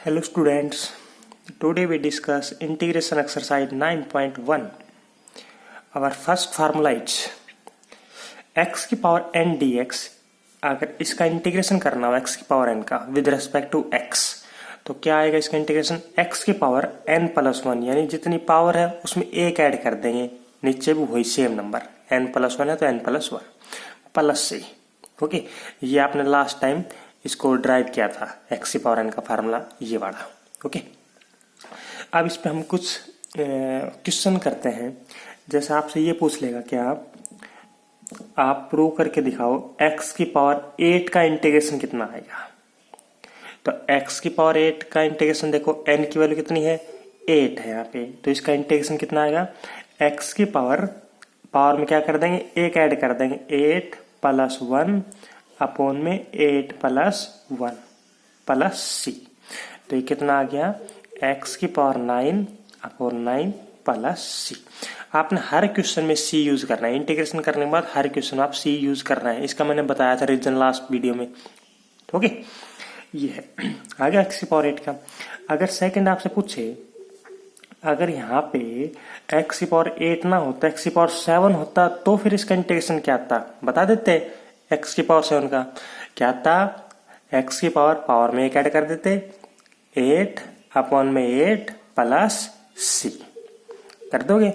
Hello students, today we discuss integration exercise 9.1. Our first formula is x की power n dx. अगर इसका integration करना हो x की पावर n का विद रेस्पेक्ट टू x तो क्या आएगा इसका इंटीग्रेशन x की पावर n प्लस वन, यानी जितनी पावर है उसमें एक ऐड कर देंगे, नीचे भी वही same number n plus one है तो n प्लस वन प्लस से. ओके, ये आपने लास्ट टाइम इसको ड्राइव किया था x की पावर n का फार्मूला ये वाला. ओके, अब इस पे हम कुछ क्वेश्चन करते हैं. जैसे आपसे ये पूछ लेगा कि आप प्रूव करके दिखाओ x की पावर 8 का इंटीग्रेशन कितना आएगा. तो x की पावर 8 का इंटीग्रेशन देखो, n की वैल्यू कितनी है 8 है यहाँ पे, तो इसका इंटीग्रेशन कितना आएगा x की पावर में क्या कर देंगे, एक ऐड कर देंगे 8 प्लस 1 अपॉन में 8 प्लस 1 प्लस c. तो ये कितना आ गया x की पावर 9 अपॉन 9 प्लस c. आपने हर क्वेश्चन में c यूज करना है. इंटीग्रेशन करने के बाद हर क्वेश्चन आप c यूज करना है. इसका मैंने बताया था रीजन लास्ट वीडियो में. ओके, ये है आगे x की पावर 8 का. अगर सेकंड आपसे पूछे, अगर यहाँ पे x की पावर 8 ना होता, x की पावर 7 होता तो फिर इसका इंटीग्रेशन क्या आता बता देते. x की पावर 7 का क्या आता, x की पावर में एक ऐड कर देते 8 अपॉन में 8 प्लस c कर दोगे.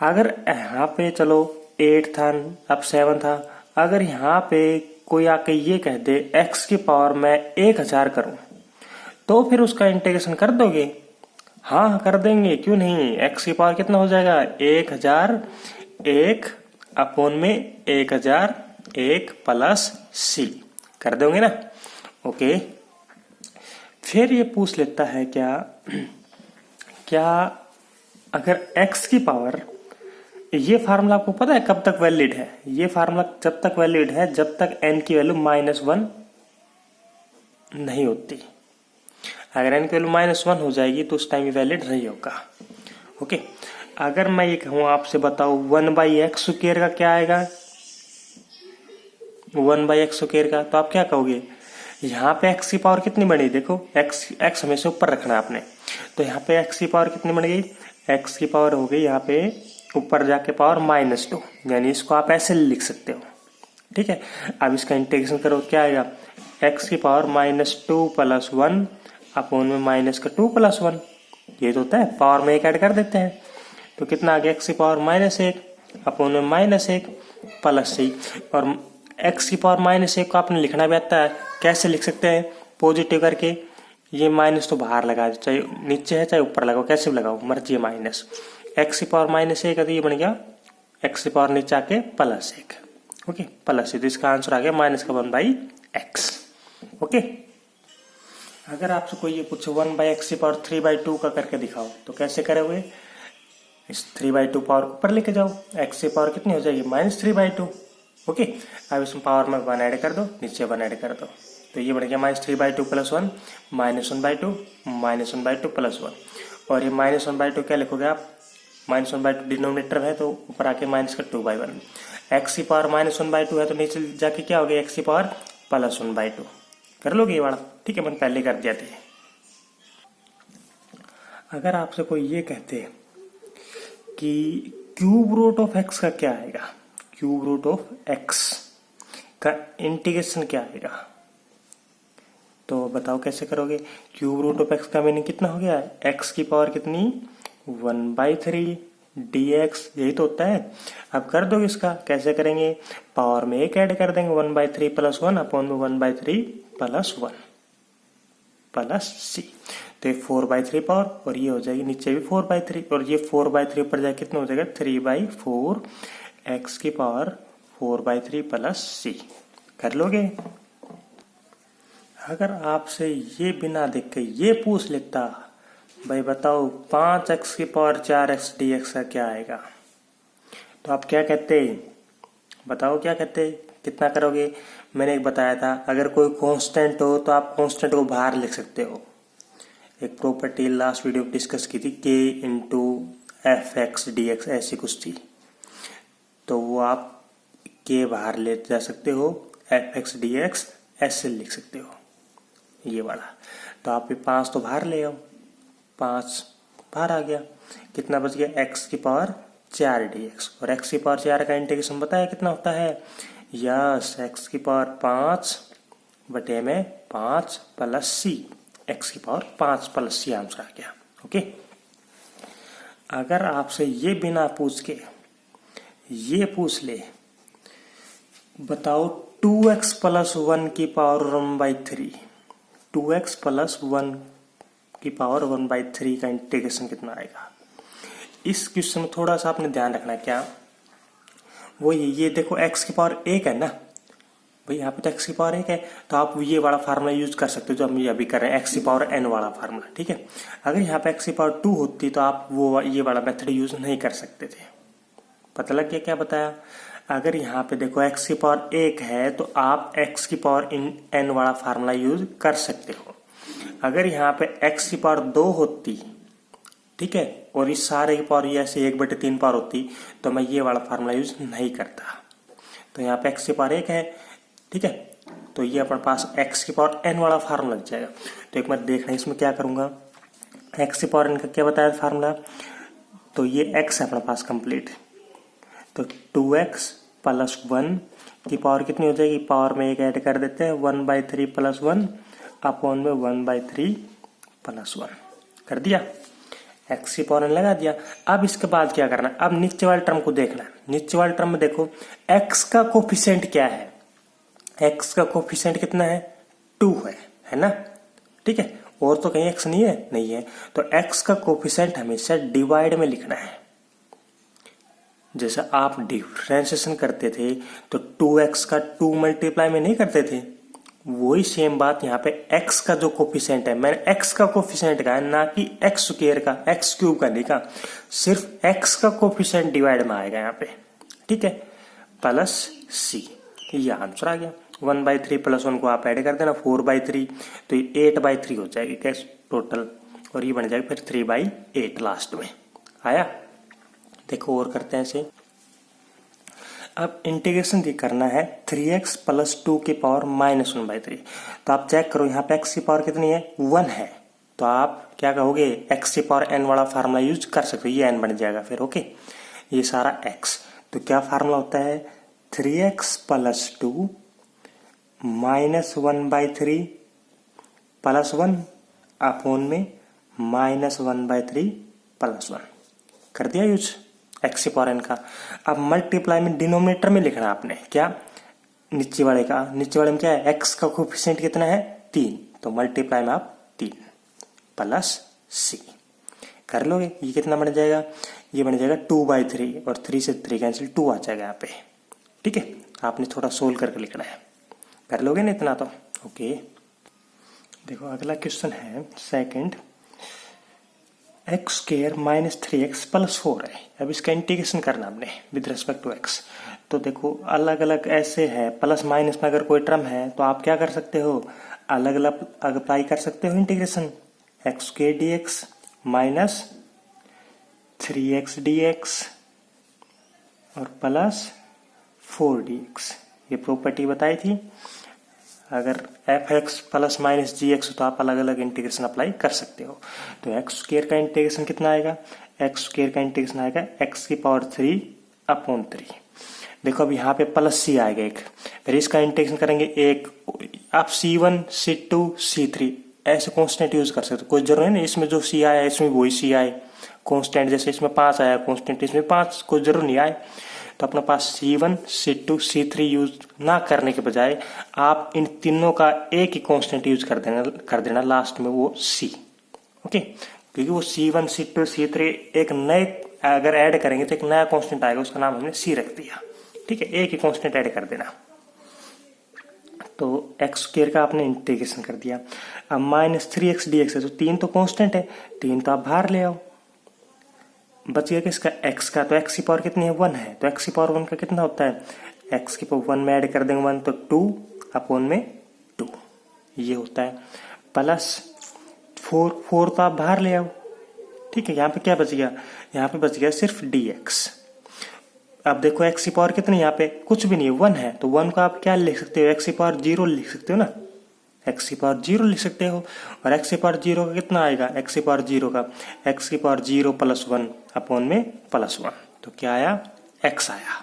अगर यहाँ पे चलो 8 था अब 7 था, अगर यहाँ पे कोई आके ये कह दे x की पावर में 1000 करूं तो फिर उसका इंटीग्रेशन कर दोगे. हाँ कर देंगे, क्यों नहीं. x की पावर कितना हो जाएगा 1000 1 अपॉन में 1000 1 प्लस c कर दोगे ना. ओके, फिर ये पूछ लेता है क्या अगर x की पावर, ये फार्मूला आपको पता है कब तक वैलिड है. ये फार्मूला जब तक वैलिड है जब तक n की वैल्यू -1 नहीं होती. अगर n की वैल्यू -1 हो जाएगी तो उस टाइम ये वैलिड नहीं होगा. ओके, अगर मैं ये कहूँ आपसे बताओ 1/x स्क्वायर का क्या आएगा, 1/x स्क्वायर का, तो आप क्या कहोगे. यहाँ पे x की पावर कितनी बनी, देखो x हमेशा ऊपर रखना है आपने. तो यहाँ पे x की पावर कितनी बन गई, x की पावर हो गई यहाँ पे ऊपर जाके पावर -2, यानी इसको आप ऐसे लिख सकते हो. ठीक है, अब इसका इंटीग्रेशन करो क्या आएगा, x की पावर -2 प्लस 1 अपॉन में -2 प्लस 1. ये तो होता है, पावर में एक ऐड कर देते हैं तो कितना आ गया x की पावर -1 अपॉन में -1 प्लस c. और x की पावर -1 को आपने लिखना भी आता है. कैसे लिख सकते हैं, पॉजिटिव करके ये माइनस तो बाहर लगा, चाहे नीचे है चाहे ऊपर लगाओ, कैसे भी लगाओ मर्जी है. माइनस x की पावर -1 है तो ये बन गया x की पावर नीचे आके +1. ओके, प्लस तो इसका आंसर आ गया -1/x. ओके, अगर आपसे कोई ये पूछे 1/x की पावर 3/2 का करके दिखाओ तो कैसे करोगे. इस 3/2 पावर ऊपर लेके जाओ, x की पावर कितनी हो जाएगी -3/2. ओके, अब इसमें पावर में 1 ऐड कर दो, नीचे 1 ऐड कर दो, तो ये बढ़ गया -3/2 प्लस 1 -1/2 -1/2 प्लस 1. और ये -1/2 क्या लिखोगे आप, -1/2 डिनोमिनेटर है तो ऊपर आके -2/1. x की पावर -1/2 है तो नीचे जाके क्या हो गया x की पावर +1/2. कर लोगे ये वाला. ठीक है, मैंने पहले कर दिया था. अगर आपसे कोई ये कहते कि क्यूब रूट ऑफ x का क्या आएगा, क्यूब रूट ऑफ x का इंटीग्रेशन क्या आएगा, तो बताओ कैसे करोगे. क्यूब रूट ऑफ x का मीनिंग कितना हो गया, x की पावर कितनी 1/3 dx, यही तो होता है. अब कर दो इसका, कैसे करेंगे, पावर में एक ऐड कर देंगे 1/3 प्लस 1 अपॉन में 1/3 प्लस 1 प्लस c. तो ये 4/3 पावर और ये हो जाएगी नीचे भी 4/3 और ये 4/3 ऊपर जाए कितना हो जाएगा 3/4 x की पावर 4/3 प्लस c. कर लोगे. अगर आपसे ये बिना देख के ये पूछ लेता, भाई बताओ 5x की पावर 4x dx का क्या आएगा, तो आप क्या कहते, बताओ क्या कहते, कितना करोगे. मैंने एक बताया था, अगर कोई कांस्टेंट हो तो आप कांस्टेंट को बाहर लिख सकते हो. एक प्रॉपर्टी लास्ट वीडियो डिस्कस की थी k इंटू fx dx, ऐसी कुछ थी, तो वो आप k बाहर ले जा सकते हो, fx dx ऐसे लिख सकते हो. ये वाला। तो आप 5 तो बाहर ले आओ, 5 बाहर आ गया, कितना बच गया x की पावर 4 dx। और x की पावर 4 का इंटीग्रेशन बताया कितना होता है, यस x की पावर 5 बटे में 5 प्लस c, x की पावर 5 प्लस c आंसर आ गया। ओके, अगर आपसे ये बिना पूछ के ये पूछ ले, बताओ 2x प्लस 1 की पावर 1/3, 2x प्लस 1 की पावर 1/3 का इंटीग्रेशन कितना आएगा। इस क्वेश्चन में थोड़ा सा आपने ध्यान रखना, क्या वो ये देखो x की पावर 1 है ना भाई, यहाँ पे तो x की पावर 1 है, तो आप ये वाला फार्मूला यूज कर सकते हो जो हम ये अभी कर रहे हैं, x की पावर n वाला फार्मूला। ठीक है, अगर यहाँ पे x की पावर 2 होती तो आप वो ये वाला मेथड यूज नहीं कर सकते थे। पता लग गया क्या बताया। अगर यहाँ पे देखो x की पावर 1 है तो आप x की पावर n वाला फार्मूला यूज कर सकते हो। अगर यहाँ पे x की पावर 2 होती, ठीक है, और इस सारे की पावर ये ऐसे 1/3 पावर होती, तो मैं ये वाला फार्मूला यूज नहीं करता। तो यहाँ पे x की पावर 1 है, ठीक है, तो ये अपने पास x की पावर n वाला फार्मूला लग जाएगा। तो एक बार देखना इसमें क्या करूंगा, x की पावर n का क्या बताया फार्मूला, तो ये x है अपने पास कंप्लीट, तो 2x प्लस 1 की पावर कितनी हो जाएगी, पावर में एक ऐड कर देते हैं, 1/3 प्लस 1 अपॉन में 1/3 प्लस 1 कर दिया, x की पावर n लगा दिया। अब इसके बाद क्या करना, अब नीचे वाले टर्म को देखना है। नीचे वाले टर्म में देखो x का कोफिशिएंट क्या है, x का कोफिशिएंट कितना है, 2 है ना, ठीक है, और तो कहीं x नहीं है, नहीं है, तो x का कोफिशिएंट हमेशा डिवाइड में लिखना है। जैसे आप डिफरेंशिएशन करते थे तो 2x का 2 मल्टीप्लाई में नहीं करते थे, वही सेम बात यहाँ पे x का जो कोफिशिएंट है, मैंने x का कोफिशिएंट कहा ना कि x स्क्वायर का, x क्यूब का नहीं कहा, सिर्फ x का कोफिशिएंट डिवाइड में आएगा यहाँ पे, ठीक है, प्लस c, ये आंसर आ गया। 1/3 प्लस 1 को आप ऐड कर देना, 4/3, तो ये 8/3 हो जाएगी कैश टोटल, और ये बन जाएगा फिर 3/8 लास्ट में आया। देखो और करते हैं इसे। अब इंटीग्रेशन की करना है 3x प्लस 2 की पावर माइनस 1/3। तो आप चेक करो यहाँ पे x की पावर कितनी है, 1 है, तो आप क्या कहोगे, x की पावर n वाला फार्मूला यूज कर सकते हो, ये n बन जाएगा फिर। ओके, ये सारा x, तो क्या फार्मूला होता है, 3x plus 2 minus 1/3 plus 1 upon में माइनस 1/3 प्लस 1 कर दिया यूज x की पावर n का। अब मल्टीप्लाई में डिनोमिनेटर में लिखना आपने, क्या, नीचे वाले का, नीचे वाले में क्या है, x का कोफिशिएंट कितना है, 3, तो मल्टीप्लाई में आप 3 प्लस c कर लोगे, ये कितना बन जाएगा, ये बन जाएगा 2/3, और 3 से 3 कैंसिल, 2 आ जाएगा यहाँ पे, ठीक है। आपने थोड़ा सोल्व करके लिखना है, कर लोगे ना इतना तो। ओके, देखो अगला क्वेश्चन है second, x square minus 3x plus 4 है। अब इसका इंटीग्रेशन करना हमने विद रिस्पेक्ट टू x। तो देखो अलग अलग ऐसे है, प्लस माइनस में अगर कोई टर्म है तो आप क्या कर सकते हो, अलग अलग अप्लाई कर सकते हो integration, x square dx minus 3x dx और प्लस 4 dx, ये प्रॉपर्टी बताई थी। अगर fx प्लस माइनस gx तो आप अलग अलग इंटीग्रेशन अप्लाई कर सकते हो। तो x स्क्वायर का इंटीग्रेशन कितना आएगा, x स्क्वायर का इंटीग्रेशन आएगा x की पावर 3 अपॉन 3। देखो अब यहाँ पे प्लस c आएगा एक, फिर इसका इंटीग्रेशन करेंगे एक, आप c1 c2 c3 ऐसे कांस्टेंट यूज कर सकते हो, कोई जरूरी नहीं इसमें जो c आया इसमें वही c आए कांस्टेंट, जैसे इसमें 5 आया कांस्टेंट इसमें 5, कोई जरूर नहीं आए। तो अपने पास C1 C2 C3 यूज ना करने के बजाय आप इन तीनों का एक ही कांस्टेंट यूज कर देना लास्ट में, वो C। ओके, क्योंकि वो C1 C2 C3 एक नए अगर ऐड करेंगे तो एक नया कांस्टेंट आएगा, उसका नाम हमने C रख दिया, ठीक है, एक ही कांस्टेंट ऐड कर देना। तो x स्क्वायर का आपने इंटीग्रेशन कर दिया। अब माइनस 3x dx है, तो 3 तो कांस्टेंट है, 3 तो आप बाहर ले आओ, बच गया किसका, x का, तो x की पावर कितनी है, 1 है, तो x की पावर 1 का कितना होता है, x की पावर 1 में ऐड कर देंगे 1 तो 2 अपॉन में 2 ये होता है, प्लस 4 तो आप बाहर ले आओ, ठीक है। यहाँ पे क्या बच गया, यहाँ पे बच गया सिर्फ dx। अब देखो x की पावर कितनी, यहाँ पे कुछ भी नहीं है, 1 है, तो 1 को आप क्या लिख सकते हो, x की पावर 0 लिख सकते हो ना, एक्स की पावर 0 लिख सकते हो। और एक्स की पावर 0 का कितना आएगा, एक्स की पावर 0 का एक्स की पावर 0 प्लस 1 अपॉन में प्लस 1, तो क्या आया, एक्स आया।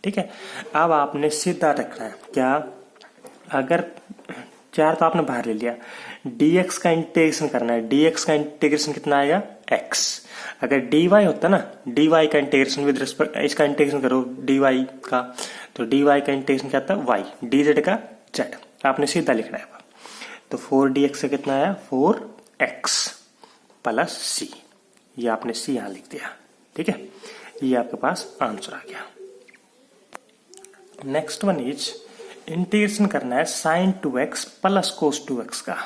ठीक है, अब आपने सीधा रखना है क्या, अगर 4 तो आपने बाहर ले लिया, dx का इंटीग्रेशन करना है। dx का इंटीग्रेशन कितना आएगा, x। अगर dy होता ना, dy का इंटीग्रेशन विद रिस्पेक्ट, इसका इंटीग्रेशन करो dy का, तो dy का इंटीग्रेशन क्या था, y, dz का z। आपने सीधा लिखना है। तो 4dx से कितना आया, 4x प्लस c। ये आपने c यहां लिख दिया। ठीक है, ये आपके पास आंसर आ गया। नेक्स्ट वन इज इंटीग्रेशन करना है sign 2x plus cos 2x का।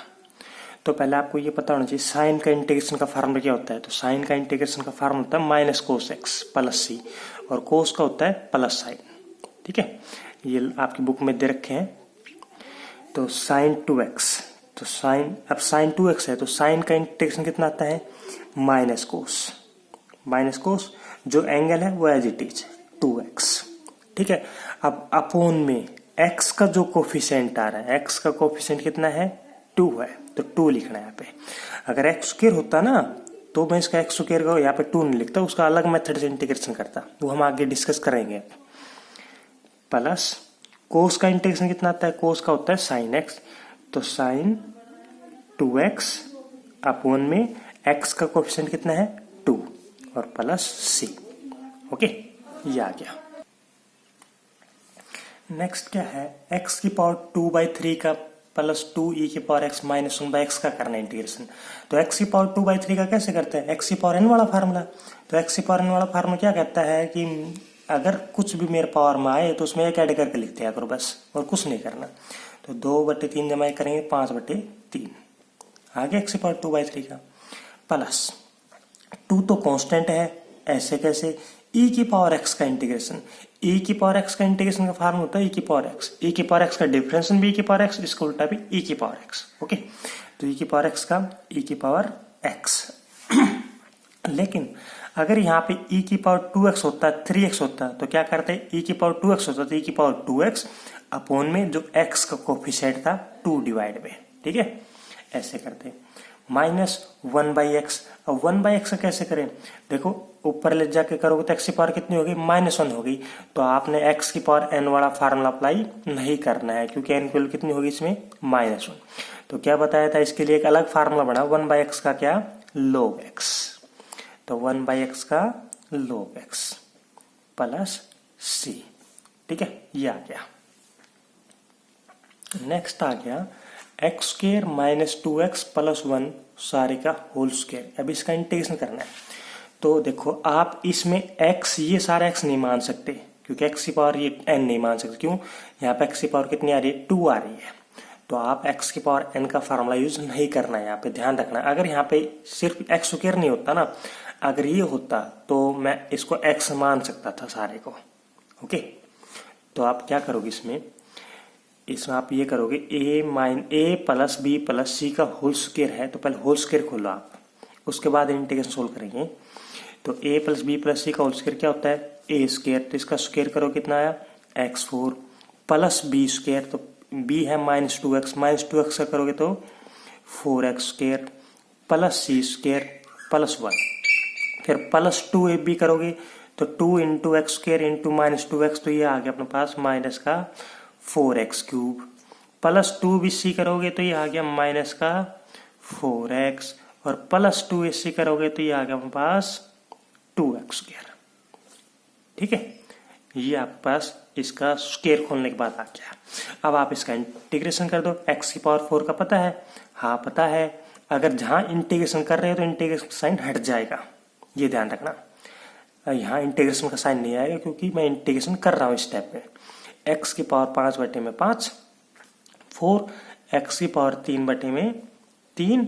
तो पहले आपको ये पता होना चाहिए साइन का इंटीग्रेशन का फार्मूला क्या होता है। तो साइन का इंटीग्रेशन का फार्मूला होता है माइनस कोस एक्स प्लस सी, और कोस का होता है प्लस साइन। ठीक है, ये आपकी बुक में दे रखे हैं। तो साइन 2x, तो साइन, अब साइन 2x है तो साइन का इंटीग्रेशन कितना आता है, माइनस कोस। माइनस कोस जो एंगल है वो एज इट इज 2x। ठीक है, अब अपॉन में x का जो कोफिशिएंट आ रहा है, x का कोफिशिएंट कितना है, 2 है, तो 2 लिखना है यहाँ पे। अगर एक्स स्क्वायर होता ना तो मैं इसका एक्स स्क्वायर का यहाँ पे 2 नहीं लिखता, उसका अलग मेथड से इंटीग्रेशन करता, वो हम आगे डिस्कस करेंगे। प्लस कोस का इंटीग्रेशन कितना आता है, कोस का होता है साइन एक्स, तो साइन 2x अपॉन में x का कोफिशिएंट कितना है, 2, और प्लस c। ओके, ये आ गया। नेक्स्ट क्या है, x की पावर 2/3 का प्लस 2e की पावर x माइनस 1/x का करना है इंटीग्रेशन। तो x की पावर 2/3 का कैसे करते हैं, x की पावर n वाला फार्मूला। तो x की पावर n वाला फार्मूला क्या कहता है कि अगर कुछ भी मेरे पावर में आए तो उसमें एक ऐड करके लिख दिया करो बस, और कुछ नहीं करना। तो 2/3 जमा करेंगे 5/3 आगे x की पावर 2/3 का, प्लस 2 तो कांस्टेंट है, ऐसे कैसे, e की पावर x का इंटीग्रेशन। e की पावर x का इंटीग्रेशन का फार्मूला होता है e की पावर x। e की पावर x का डिफरेंशियल भी e की पावर x, इसका उल्टा भी e की पावर x। ओके, तो e की पावर x का e की पावर x। लेकिन अगर यहाँ पे e की पावर 2x होता, 3x होता, तो क्या करते, e की पावर 2x होता तो e की पावर 2x अपॉन में जो x का कोफिशिएंट था 2 डिवाइड में। ठीक है, ऐसे करते, माइनस 1/x। अब 1/x कैसे करें, देखो ऊपर ले जाके करोगे तो x की पावर कितनी होगी, -1 होगी। तो आपने x की पावर n वाला फार्मूला अप्लाई नहीं करना है, क्योंकि n की वैल्यू कितनी होगी इसमें, -1। तो क्या बताया था, इसके लिए एक अलग फार्मूला बना 1/x का क्या, log x। तो 1/x का log x प्लस c। ठीक है, ये आ गया। नेक्स्ट आ गया x square minus 2x plus 1 सारे का होल स्क्वायर। अब इसका इंटीग्रेशन करना है। तो देखो आप इसमें x, ये सारा x नहीं मान सकते, क्योंकि x की पावर ये n नहीं मान सकते। क्यों, यहाँ पे x की पावर कितनी आ रही है, 2 आ रही है। तो आप x की पावर n का फार्मूला यूज नहीं करना है, यहाँ पे ध्यान रखना। अगर यहाँ पे सिर्फ x स्क्वायर नहीं होता ना, अगर ये होता तो मैं इसको x मान सकता था सारे को। ओके, तो आप क्या करोगे इसमें आप ये करोगे a plus b plus c का होल स्क्वायर है, तो पहले होल स्क्वायर खोलो आप, उसके बाद इंटीग्रेशन सोल्व करेंगे। तो a plus b plus c का होल स्क्वायर क्या होता है, a स्क्वायर, तो इसका स्क्वायर करो कितना आया, x4 प्लस b स्क्वायर, तो b है -2x, -2x का करोगे तो 4x square plus c square plus 1, फिर प्लस 2ab करोगे तो 2 into x square into -2x, तो ये आ गया अपने पास माइनस का 4x क्यूब, प्लस 2bc करोगे तो ये आ गया माइनस का 4x, और प्लस 2ac करोगे तो ये आ गया अपने पास 2x स्क्वायर। ठीक है, ये आपके पास इसका स्क्वायर खोलने के बाद आ गया। अब आप इसका इंटीग्रेशन कर दो। x की पावर 4 का पता है, हाँ पता है। अगर जहां इंटीग्रेशन कर रहे हो तो इंटीग्रेशन का साइन हट जाएगा, ये ध्यान रखना। यहाँ इंटीग्रेशन का साइन नहीं आएगा क्योंकि मैं इंटीग्रेशन कर रहा हूँ इस स्टेप में। x की पावर 5/5, 4, x की पावर 3/3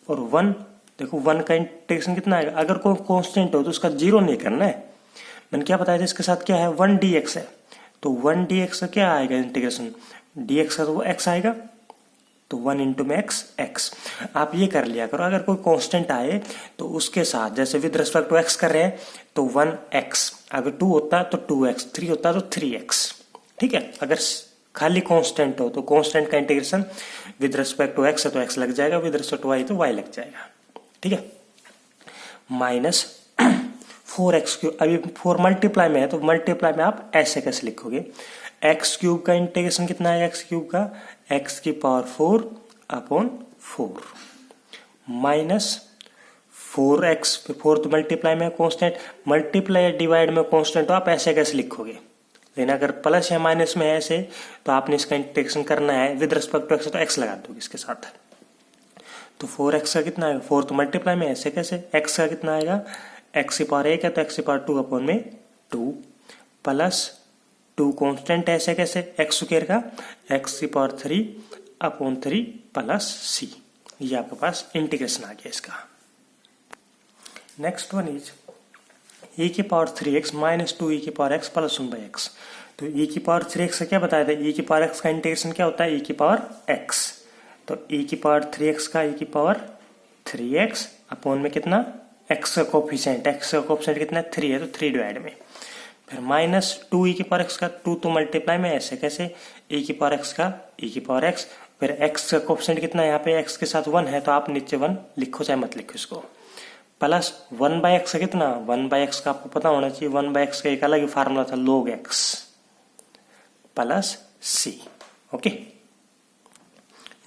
और 1। देखो 1 का इंटीग्रेशन कितना आएगा, अगर कोई कांस्टेंट हो तो उसका 0 नहीं करना है। मैंने क्या बताया था, इसके साथ क्या है, 1 dx है, तो 1 dx का क्या आएगा इंटीग्रेशन, dx का तो वो x आएगा, तो 1 इंटू में x। आप ये कर लिया करो, अगर कोई कांस्टेंट आए तो उसके साथ, जैसे विद रिस्पेक्ट टू x कर रहे हैं तो 1x, अगर 2 होता तो 2x, 3 होता तो 3x। ठीक है, अगर खाली कांस्टेंट हो तो कांस्टेंट का integration with respect to x है तो एक्स लग जाएगा, विद रिस्पेक्ट टू वाई तो वाई लग जाएगा। ठीक है, माइनस 4x क्यूब, अभी 4 मल्टीप्लाई में है तो मल्टीप्लाई में आप ऐसे कैसे लिखोगे, एक्स क्यूब का इंटीग्रेशन कितना है एक्स क्यूब का, एक्स की पावर 4 अपॉन 4 माइनस 4x, 4 तो मल्टीप्लाई में कांस्टेंट, मल्टीप्लाई या डिवाइड में कांस्टेंट तो आप ऐसे कैसे लिखोगे, लेकिन अगर प्लस या माइनस में है ऐसे तो आपने इसका इंटीग्रेशन करना है विद रिस्पेक्ट टू एक्स तो एक्स लगा दोगे इसके साथ। तो 4x का कितना आएगा, 4 तो मल्टीप्लाई में ऐसे कैसे, x का कितना आएगा, x की पावर 1 है तो x की पावर 2 अपॉन में 2 प्लस 2 कांस्टेंट ऐसे कैसे, x स्क्वायर का x की पावर 3 अपॉन 3 प्लस c, ये आपके पास इंटीग्रेशन आ गया इसका। नेक्स्ट वन इज e की पावर 3x माइनस 2e की पावर x प्लस 1/x। तो e की पावर 3x का क्या बताया था, e की पावर x का इंटीग्रेशन क्या होता है, e की पावर x, तो e की पावर 3x का e की पावर 3x अपॉन में कितना, x का कोफिशिएंट, x का कोफिशिएंट कितना 3 है तो 3 डिवाइड में, फिर माइनस 2e की पावर x का 2 तो मल्टीप्लाई में ऐसे कैसे, e की पावर x का e की पावर x, फिर x का कोफिशिएंट कितना है यहाँ पे x के साथ 1 है तो आप नीचे 1 लिखो चाहे मत लिखो इसको, प्लस 1/x का कितना, 1/x का आपको पता होना चाहिए, 1/x का एक अलग ही फार्मूला था log x plus c। Okay,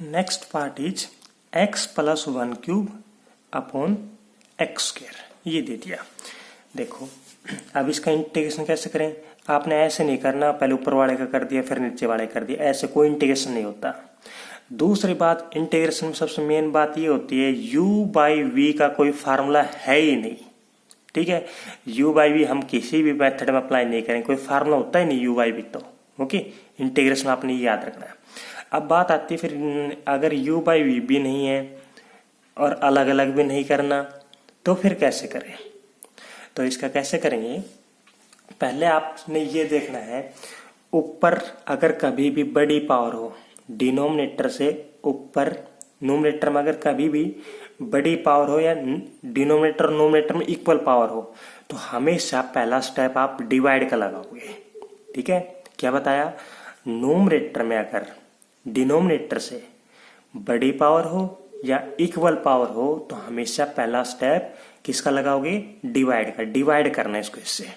next part is x plus 1 cube upon x square, ये दे दिया। देखो अब इसका इंटीग्रेशन कैसे करें, आपने ऐसे नहीं करना, पहले ऊपर वाले का कर दिया फिर नीचे वाले कर दिया, ऐसे कोई इंटीग्रेशन नहीं होता। दूसरी बात, इंटीग्रेशन में सबसे मेन बात ये होती है u बाई वी का कोई फार्मूला है ही नहीं। ठीक है, u बाई वी हम किसी भी मेथड में अप्लाई नहीं करेंगे, कोई फार्मूला होता ही नहीं u बाई वी तो। ओके, इंटीग्रेशन में आपने ये याद रखना है। अब बात आती है फिर अगर u बाई वी भी नहीं है और अलग अलग भी नहीं करना तो फिर कैसे करें, तो इसका कैसे करेंगे, पहले आपने ये देखना है ऊपर अगर कभी भी बड़ी पावर हो डिनोमिनेटर से ऊपर, नोमिनेटर में अगर कभी भी बड़ी पावर हो या डिनोमिनेटर नोमिनेटर में इक्वल पावर हो तो हमेशा पहला स्टेप आप डिवाइड का लगाओगे। ठीक है, क्या बताया, नोमिनेटर में अगर डिनोमिनेटर से बड़ी पावर हो या इक्वल पावर हो तो हमेशा पहला स्टेप किसका लगाओगे, डिवाइड का, डिवाइड करना है इसको इससे।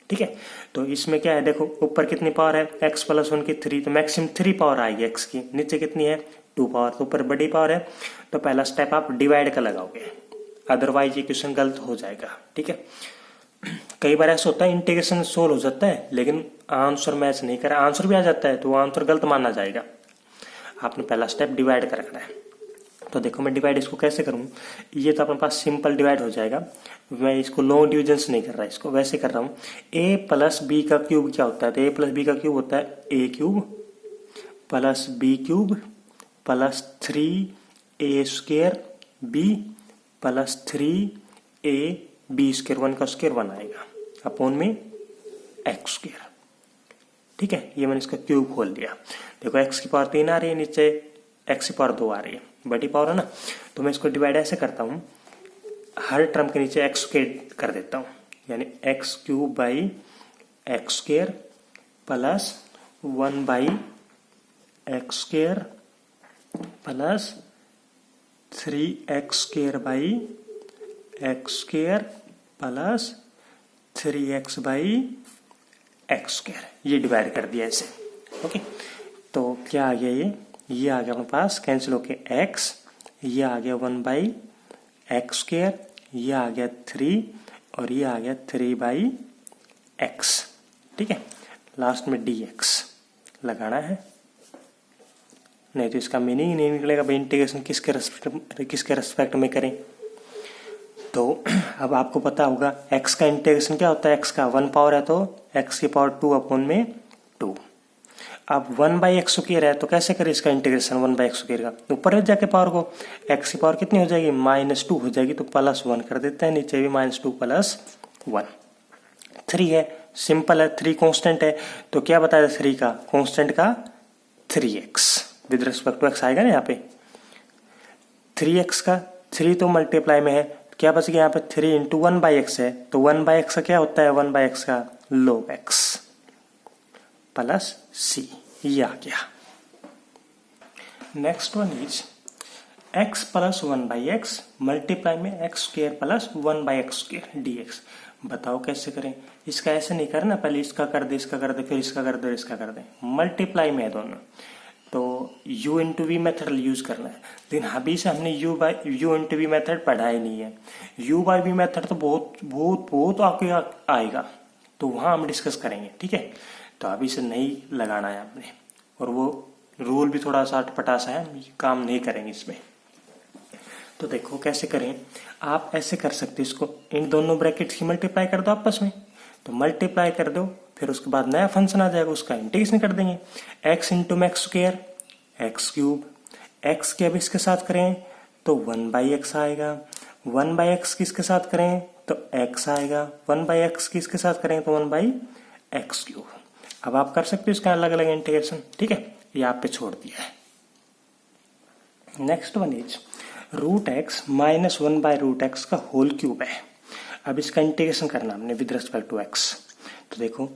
ठीक है, तो इसमें क्या है, देखो ऊपर कितनी पावर है x प्लस 1 की 3, तो मैक्सिमम 3 पावर आएगी x की, नीचे कितनी है 2 पावर, तो ऊपर बड़ी पावर है तो पहला स्टेप आप डिवाइड का लगाओगे, अदरवाइज ये क्वेश्चन गलत हो जाएगा। ठीक है, कई बार ऐसा होता है इंटीग्रेशन सोल्व हो जाता है लेकिन आंसर मैच नहीं करा, आंसर भी आ जाता है तो वो आंसर गलत माना जाएगा। आपने पहला स्टेप डिवाइड का रखना है। तो देखो मैं डिवाइड इसको कैसे करूँ, ये तो अपने पास सिंपल डिवाइड हो जाएगा, मैं इसको लॉन्ग डिविजन से नहीं कर रहा, इसको वैसे कर रहा हूँ। a प्लस बी का क्यूब क्या होता है, तो a प्लस बी का क्यूब होता है a cube plus b cube plus 3a square b plus 3a b square, 1 का स्क्वायर 1 आएगा अपॉन में एक्स स्क्वायर। ठीक है, ये मैंने इसका क्यूब खोल दिया। देखो x की पावर 3 आ रही है, नीचे x की पावर 2 आ रही है, बड़ी पावर है ना, तो मैं इसको डिवाइड ऐसे करता हूँ, हर टर्म के नीचे x स्क्वायर कर देता हूँ, यानी x cube by x square plus 1 by x square plus 3x square by x square plus 3x by x square, ये डिवाइड कर दिया ऐसे। ओके, तो क्या आ गया, ये आ गया अपने पास कैंसिल होके x, ये आ गया 1 बाई एक्स स्क्वायर, ये आ गया 3 और ये आ गया 3 बाई एक्स। ठीक है, लास्ट में dx लगाना है, नहीं तो इसका मीनिंग ही नहीं निकलेगा भाई इंटीग्रेशन किसके रेस्पेक्ट में करें। तो अब आपको पता होगा x का इंटीग्रेशन क्या होता है, x का 1 पावर है तो x की पावर 2 अपॉन में 2। अब 1 बाई एक्स स्क्वायर है तो कैसे करें इसका इंटीग्रेशन, 1 बाई एक्स स्क्वायर का ऊपर रख जाके पावर को, x की पावर कितनी हो जाएगी -2 हो जाएगी तो +1 कर देते हैं, नीचे भी -2 + 1। 3 है, सिंपल है, 3 कांस्टेंट है तो क्या बताया 3 का कांस्टेंट का 3x with respect to x आएगा ना, यहाँ पे 3x का 3 तो मल्टीप्लाई में है, क्या बच गया यहाँ पे 3 इंटू 1 बाई एक्स है, तो 1 बाई एक्स का क्या होता है, 1 बाई एक्स का log x प्लस c, ये आ गया। Next one is x plus 1/x multiply में x square plus 1/x square dx। बताओ कैसे करें। इसका ऐसे नहीं करना, पहले इसका कर दे, इसका कर दे, फिर इसका कर दे, इसका कर दे। मल्टीप्लाई में है दोनों, तो u into v method use करना है। लेकिन अभी से हमने u इंटू वी मेथड पढ़ा ही नहीं है। u बाई वी मेथड तो बहुत बहुत बहुत आगे आएगा, तो वहां हम डिस्कस करेंगे, ठीक है। तो अभी से नहीं लगाना है आपने, और वो रूल भी थोड़ा सा अटपटा सा है, काम नहीं करेंगे इसमें। तो देखो कैसे करें। आप ऐसे कर सकते हो, इसको इन दोनों ब्रैकेट्स की मल्टीप्लाई कर दो आपस में, तो मल्टीप्लाई कर दो, फिर उसके बाद नया फंक्शन आ जाएगा, उसका इंटीग्रेशन कर देंगे। x into max square x cube, x के अब इसके साथ करें तो 1/x आएगा, 1/x किसके साथ करें तो x आएगा, 1/x किसके साथ करें तो 1/x क्यूब। अब आप कर सकते हो इसका अलग अलग इंटीग्रेशन, ठीक है, ये आप पे छोड़ दिया है। Next one is √x minus 1/√x का होल क्यूब है। अब इसका इंटीग्रेशन करना हमने विद रिस्पेक्ट टू x। तो देखो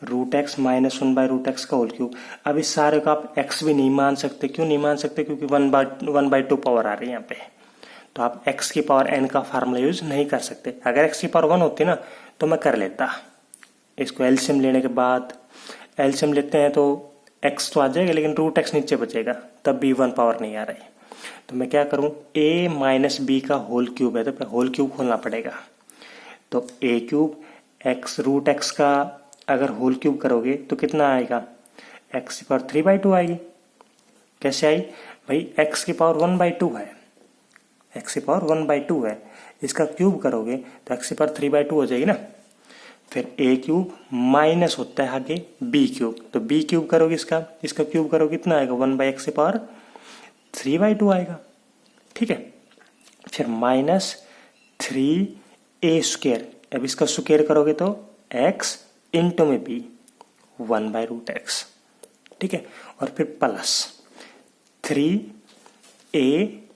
√x माइनस 1/√x का होल क्यूब। अब इस सारे को आप x भी नहीं मान सकते। क्यों नहीं मान सकते? क्योंकि 1/2 पावर आ रही है यहाँ पे, तो आप x की पावर n का फार्मूला यूज नहीं कर सकते। अगर x की पावर 1 होती ना तो मैं कर लेता। इसको एलसीएम लेने के बाद, एलसीएम लेते हैं तो x तो आ जाएगा, लेकिन √x नीचे बचेगा, तब भी 1 पावर नहीं आ रही। तो मैं क्या करूं, a माइनस बी का होल क्यूब है, तो होल क्यूब खोलना पड़ेगा। तो a क्यूब x √x का अगर होल क्यूब करोगे तो कितना आएगा, x की पावर 3/2 आएगी। कैसे आई भाई, x की पावर 1/2 है, x की पावर 1/2 है, इसका क्यूब करोगे तो x की पावर 3/2 हो जाएगी ना। फिर a क्यूब माइनस होता है आगे b क्यूब, तो b क्यूब करोगे इसका क्यूब करोगे कितना आएगा, 1/x की पावर 3/2 आएगा, ठीक है। फिर माइनस 3a स्क्र, अब इसका स्क्र करोगे तो x इंटू में b 1/√x, ठीक है। और फिर प्लस 3a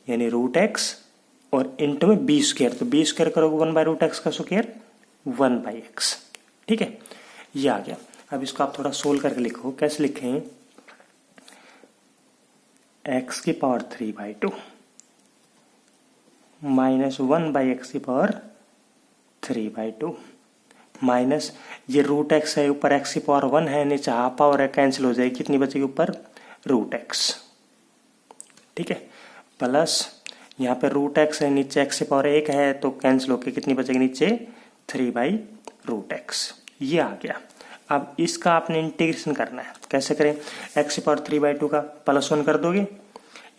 यानी √x और इंटू में b स्क्र, तो b स्क्र करोगे 1/√x का स्क्र 1/x, ठीक है। ये आ गया। अब इसको आप थोड़ा सोल्व करके लिखो। कैसे लिखें, x की पावर 3/2 माइनस 1/x की पावर 3/2 माइनस ये √x है, ऊपर x की पावर 1 है, नीचे हाफ पावर है, कैंसिल हो जाएगी, कितनी बचेगी ऊपर √x, ठीक है। प्लस यहाँ पे √x है, नीचे x की पावर 1 है, तो कैंसिल होकर कितनी बचेगी नीचे 3/√x। ये आ गया। अब इसका आपने इंटीग्रेशन करना है। कैसे करें, x की पावर 3/2 का +1 कर दोगे,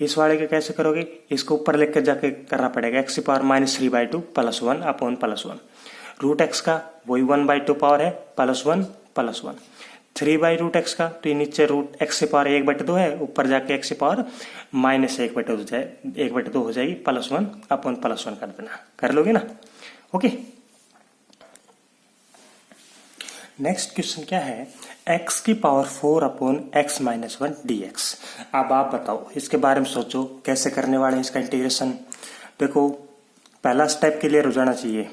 इस वाले के कैसे करोगे, इसको ऊपर लेकर जाके करना पड़ेगा, x की पावर -3/2 +1 अपॉन +1। √x का वही 1/2 पावर है, +1 +1। 3/√x का तो ये नीचे x की पावर 1/2 है, ऊपर जाके x की पावर -1/2 हो जाएगी, +1 अपॉन +1 कर देना। कर लोगे ना, ओके। नेक्स्ट क्वेश्चन क्या है, x की power 4 upon x minus 1 dx। अब आप बताओ, इसके बारे में सोचो कैसे करने वाले हैं इसका इंटीग्रेशन। देखो पहला स्टेप क्लियर हो जाना चाहिए।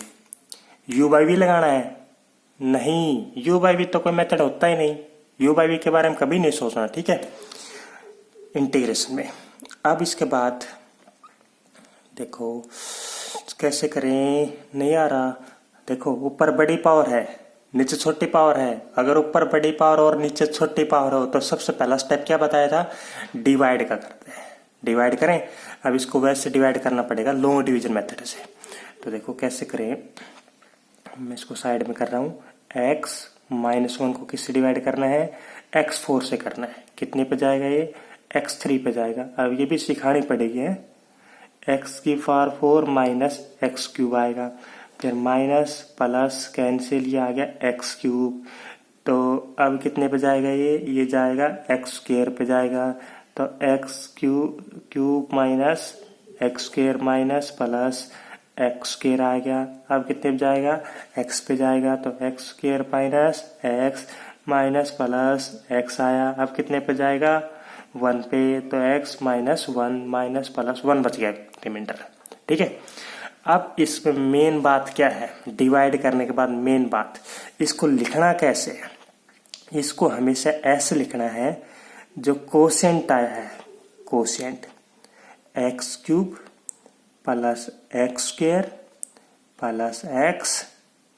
u/v लगाना है, नहीं u/v तो कोई मेथड होता ही नहीं, u/v के बारे में कभी नहीं सोचना, ठीक है, इंटीग्रेशन में। अब इसके बाद देखो कैसे करें, नहीं आ रहा। देखो ऊपर बड़ी पावर है, नीचे छोटी पावर है। अगर ऊपर बड़ी पावर और नीचे छोटी पावर हो तो सबसे पहला स्टेप क्या बताया था, डिवाइड का करते हैं। डिवाइड करें, अब इसको वैसे डिवाइड करना पड़ेगा लॉन्ग डिवीजन मेथड से। तो देखो कैसे करें, मैं इसको साइड में कर रहा हूँ। x -1 को किससे डिवाइड करना है, x4 से करना है। कितने पे जाएगा ये, x3 पे जाएगा। अब ये भी सिखानी पड़ेगी है, x की पावर 4 माइनस x³ आएगा, फिर माइनस प्लस कैंसिल, ये आ गया x³। तो अब कितने पे जाएगा ये जाएगा x² पे जाएगा। तो x³ minus x² minus plus x² आ गया। अब कितने पे जाएगा, x पे जाएगा, तो x² minus x minus plus x आया। अब कितने पे जाएगा, 1 पे, तो x माइनस 1 माइनस प्लस 1 बच गया रिमाइंडर, ठीक है। अब इसमें मेन बात क्या है, डिवाइड करने के बाद मेन बात, इसको लिखना कैसे है। इसको हमेशा ऐसे लिखना है, जो कोसेंट आया है, quotient x cube plus x square plus x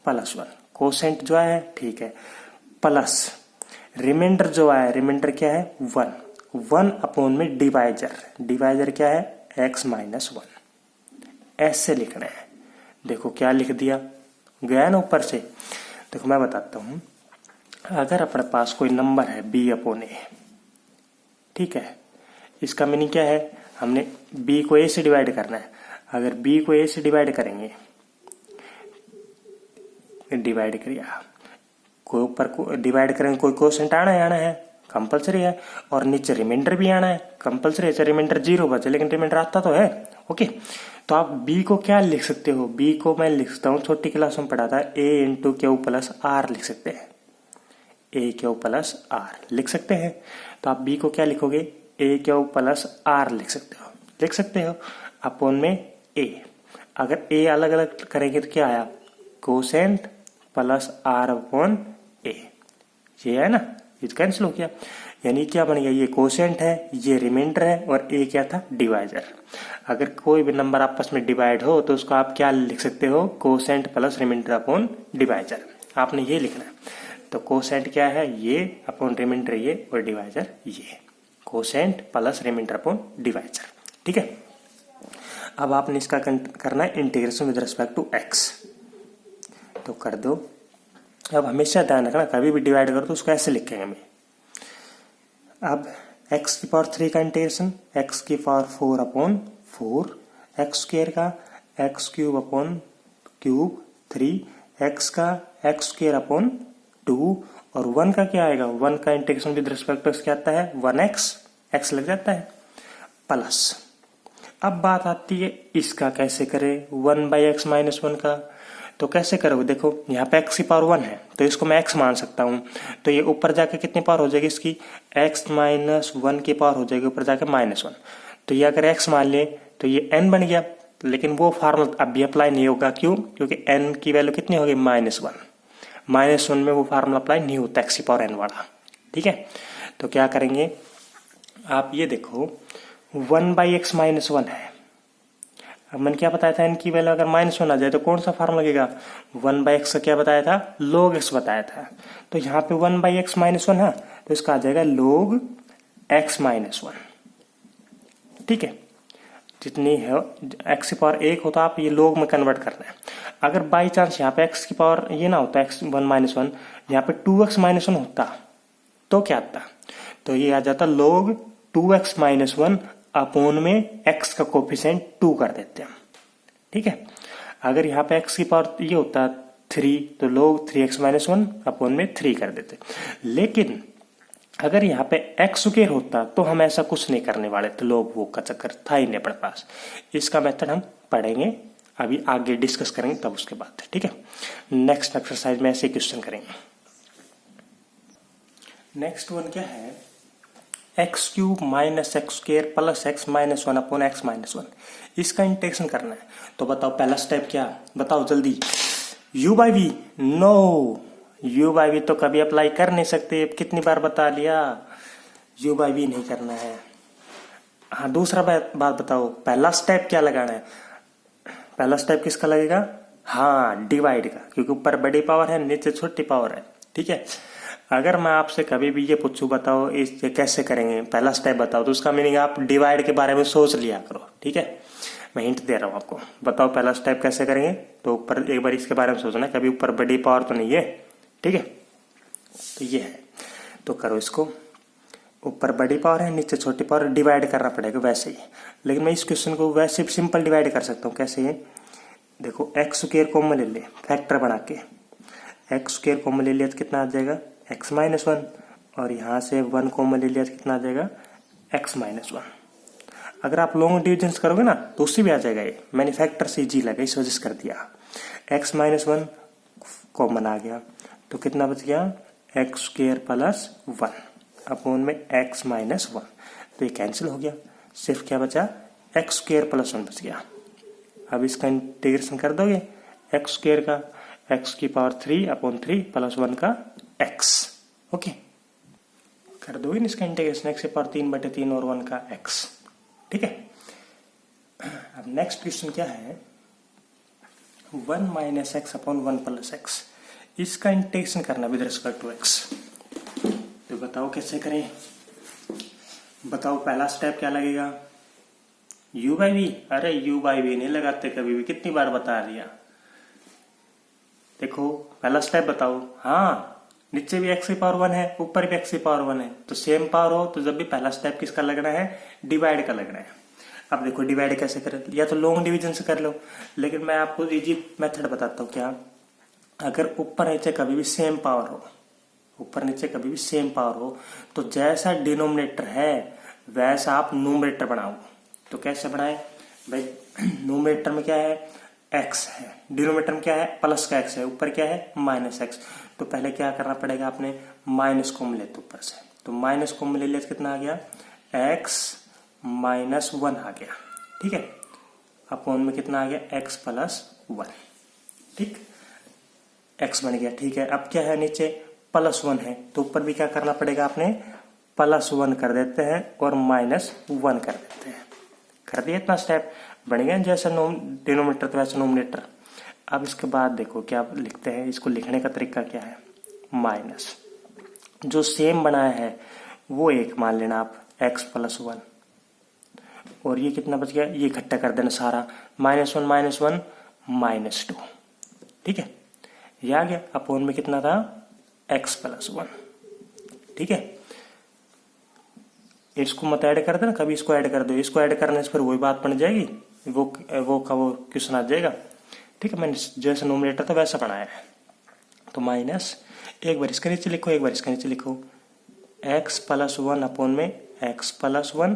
plus 1, quotient जो आया है, ठीक है, प्लस रिमाइंडर जो आया है, रिमाइंडर क्या है 1, 1 अपॉन में डिवाइजर, डिवाइजर क्या है x माइनस 1, ऐसे लिखना है। देखो क्या लिख दिया, गया ना ऊपर से। देखो मैं बताता हूं, अगर अपने पास कोई नंबर है b अपॉन ए, ठीक है, इसका मीनिंग क्या है, हमने b को a से डिवाइड करना है। अगर b को a से डिवाइड करेंगे, डिवाइड किया, कोई ऊपर को डिवाइड करेंगे, कोई क्वोशेंट आना है कंपलसरी है, और नीचे रिमाइंडर भी आना है कंपलसरी है। रिमाइंडर 0 बचे लेकिन रिमाइंडर आता तो है। ओके, तो आप b को क्या लिख सकते हो, b को मैं लिख सकता हूँ, छोटी क्लास में पढ़ा था, a into q plus r लिख सकते हैं, a क्यू प्लस आर लिख सकते हैं। तो आप b को क्या लिखोगे, a क्यू प्लस आर लिख सकते हो अपॉन में a। अगर a अलग अलग करेंगे तो क्या आया, कोसेंट प्लस आर अपॉन ए, ये है ना, ये कैंसिल हो गया। यानी क्या बन गया, ये कोसेंट है, ये रिमाइंडर है, और ए क्या था, डिवाइजर। अगर कोई भी नंबर आपस में डिवाइड हो तो उसको आप क्या लिख सकते हो, quotient plus remainder upon divisor, आपने ये लिखना है। तो कोसेंट क्या है, ये अपॉन रिमाइंडर ये, और डिवाइजर ये, quotient plus remainder upon divisor, ठीक है। अब आपने इसका करना है integration with respect to x, तो कर दो। अब हमेशा ध्यान रखना, कभी भी डिवाइड करो तो उसको ऐसे लिखेंगे हमें। अब x की पावर 3 का इंटीग्रेशन, x की पावर 4 अपॉन 4, एक्स स्क्वायर का x cube upon cube 3, x का एक्स स्क्वायर अपॉन 2, और 1 का क्या आएगा, 1 का इंटीग्रेशन विद रिस्पेक्ट टू क्या आता है, 1x, x लग जाता है, प्लस। अब बात आती है इसका कैसे करें, 1/x माइनस 1 का। तो कैसे करोगे, देखो यहाँ पे x की पावर 1 है तो इसको मैं x मान सकता हूँ, तो ये ऊपर जाके कितनी पावर हो जाएगी इसकी, x माइनस 1 की पावर हो जाएगी ऊपर जाके -1। तो ये अगर x मान ले तो ये n बन गया, लेकिन वो फार्मूला अब भी अप्लाई नहीं होगा, क्यों, क्योंकि n की वैल्यू कितनी होगी, -1, -1 में वो फार्मूला अप्लाई नहीं होता x की पावर n वाला, ठीक है। तो क्या करेंगे, आप ये देखो 1/x माइनस 1 है। अब मैंने क्या बताया था, इनकी वैल्यू अगर -1 आ जाए तो कौन सा फार्मूला लगेगा, 1/x का क्या बताया था, log x बताया था। तो यहाँ पे 1/x माइनस 1 है तो इसका आ जाएगा log x माइनस 1, ठीक है। जितनी है x की पावर 1 होता, आप ये log में कन्वर्ट करना है। अगर बाई चांस यहाँ पे x की पावर ये ना होता, x 1 माइनस 1, यहाँ पे 2x माइनस 1 होता तो क्या आता, तो ये आ जाता log 2x माइनस 1 अपॉन में x का कोफिशिएंट 2 कर देते हैं, ठीक है। अगर यहाँ पे x की पावर ये होता 3 तो लोग 3x माइनस 1 अपॉन में 3 कर देते। लेकिन अगर यहाँ पे x स्क्वायर होता तो हम ऐसा कुछ नहीं करने वाले, तो लोग वो का चक्कर था ही नहीं अपने पास। इसका मेथड हम पढ़ेंगे, अभी आगे डिस्कस करेंगे तब उसके बाद, ठीक है। नेक्स्ट एक्सरसाइज में ऐसे क्वेश्चन करेंगे। नेक्स्ट वन क्या है, x cube minus x square plus x minus 1 upon x minus 1, इसका इंटीग्रेशन करना है। तो बताओ पहला स्टेप क्या, बताओ जल्दी, u by v, no u by v तो कभी अप्लाई कर नहीं सकते, कितनी बार बता लिया, u बाई वी नहीं करना है। हाँ दूसरा बात बताओ, पहला स्टेप क्या लगाना है, पहला स्टेप किसका लगेगा, हाँ डिवाइड का, क्योंकि ऊपर बड़ी पावर है नीचे छोटी पावर है, ठीक है। अगर मैं आपसे कभी भी ये पूछूं बताओ इसे कैसे करेंगे, पहला स्टेप बताओ, तो उसका मीनिंग आप डिवाइड के बारे में सोच लिया करो, ठीक है। मैं हिंट दे रहा हूं आपको, बताओ पहला स्टेप कैसे करेंगे, तो ऊपर एक बार इसके बारे में सोचना, कभी ऊपर बड़ी पावर तो नहीं है, ठीक है। तो ये है, तो करो इसको, ऊपर बड़ी पावर है नीचे छोटी पावर, डिवाइड करना पड़ेगा वैसे ही। लेकिन मैं इस क्वेश्चन को वैसे सिंपल डिवाइड कर सकता हूँ, कैसे है, देखो एक्स स्क्वायर कॉमन ले ले, फैक्टर बना के एक्स स्क्वायर कॉमन ले लिया तो कितना आ जाएगा, x माइनस 1, और यहाँ से 1 कॉमन ले लिया तो कितना आ जाएगा, x माइनस 1। अगर आप लॉन्ग डिविजन करोगे ना तो उससे भी आ जाएगा, ये मैंने फैक्टर से इजी लगा इस वजह से कर दिया। x माइनस 1 कॉमन आ गया तो कितना बच गया, एक्स स्क्वायर प्लस 1 अपॉन में x माइनस 1, तो ये कैंसिल हो गया, सिर्फ क्या बचा, एक्स स्क्वायर प्लस 1 बच गया। अब इसका इंटीग्रेशन कर दोगे, एक्स स्क्वायर का x की पावर 3 अपॉन 3 प्लस 1 का x, ओके। कर दोगे ना इसका इंटीग्रेशन, एक्स की पावर 3/3 और 1 का एक्स। ठीक है, अब नेक्स्ट क्वेश्चन क्या है, 1 minus x upon 1 plus x, इसका इंटीग्रेशन करना विद रिस्पेक्ट टू एक्स। तो बताओ कैसे करें, बताओ पहला स्टेप क्या लगेगा, u बाई वी। अरे u बाई वी नहीं लगाते कभी भी, कितनी बार बता दिया। देखो पहला स्टेप बताओ, हाँ नीचे भी x की पावर 1 है, ऊपर भी x की पावर 1 है, तो सेम पावर हो तो जब भी पहला स्टेप किसका लगना है, डिवाइड का लगना है। अब देखो डिवाइड कैसे करें, या तो लॉन्ग डिवीजन से कर लो, लेकिन मैं आपको इजी मेथड बताता हूँ। क्या, अगर ऊपर नीचे कभी भी सेम पावर हो, ऊपर नीचे कभी भी सेम पावर हो, तो जैसा डिनोमिनेटर है वैसा आप न्यूमरेटर बनाओ। तो कैसे बनाए भाई, न्यूमरेटर में क्या है, x है, डिनोमिनेटर में क्या है, प्लस का x है, ऊपर क्या है, माइनस x। तो पहले क्या करना पड़ेगा, आपने माइनस कॉमन लेते ऊपर से, तो माइनस कॉमन ले लिया, कितना आ गया, x माइनस 1 आ गया। ठीक है, अपॉन में कितना आ गया, x प्लस 1। ठीक, x बन गया। ठीक है, अब क्या है, नीचे प्लस 1 है, तो ऊपर भी क्या करना पड़ेगा, आपने प्लस 1 कर देते हैं और माइनस 1 कर देते हैं। कर दिया, इतना स्टेप बन गया, जैसा डिनोमिनेटर तो वैसा नोमिनेटर। अब इसके बाद देखो क्या लिखते हैं, इसको लिखने का तरीका क्या है, माइनस जो सेम बनाया है वो एक मान लेना आप, x प्लस 1, और ये कितना बच गया, ये इकट्ठा कर देना सारा, -1 -1 -2। ठीक है, ये आ गया, अपॉन में कितना था, x प्लस 1। ठीक है, इसको मत ऐड कर देना, कभी इसको ऐड कर दो, इसको ऐड करने से फिर वही बात बन जाएगी, वो क्वेश्चन आ जाएगा। ठीक है, मैंने जैसा नोमिनेटर था वैसा बनाया है। तो माइनस, एक बार इसके नीचे लिखो, एक बार इसके नीचे लिखो, x प्लस 1 अपॉन में x प्लस 1